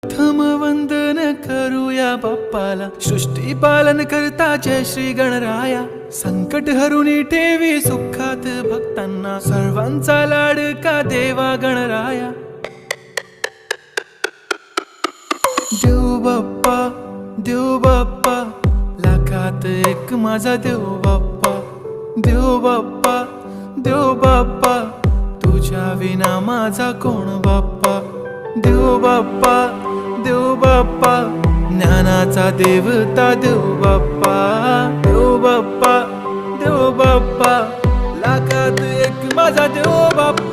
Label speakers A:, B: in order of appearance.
A: प्रथम वंदन करूया बाप्पाला, सृष्टी पालन करता जय श्री गणराया. संकट हरुनी ठेवी सुखात भक्तांना, सर्वांचा लाडका देवा गणराया. देव बाप्पा, देव बाप्पा, लाखात एक माझा देव बाप्पा. देव बाप्पा, देव बाप्पा, तुझ्या विना माझा कोण बाप्पा. देव बाप्पा, देव बाप्पा, ज्ञानाचा देवता देव बाप्पा. देव बाप्पा, देव बाप्पा, लाखात एक माझा देव बाप्पा.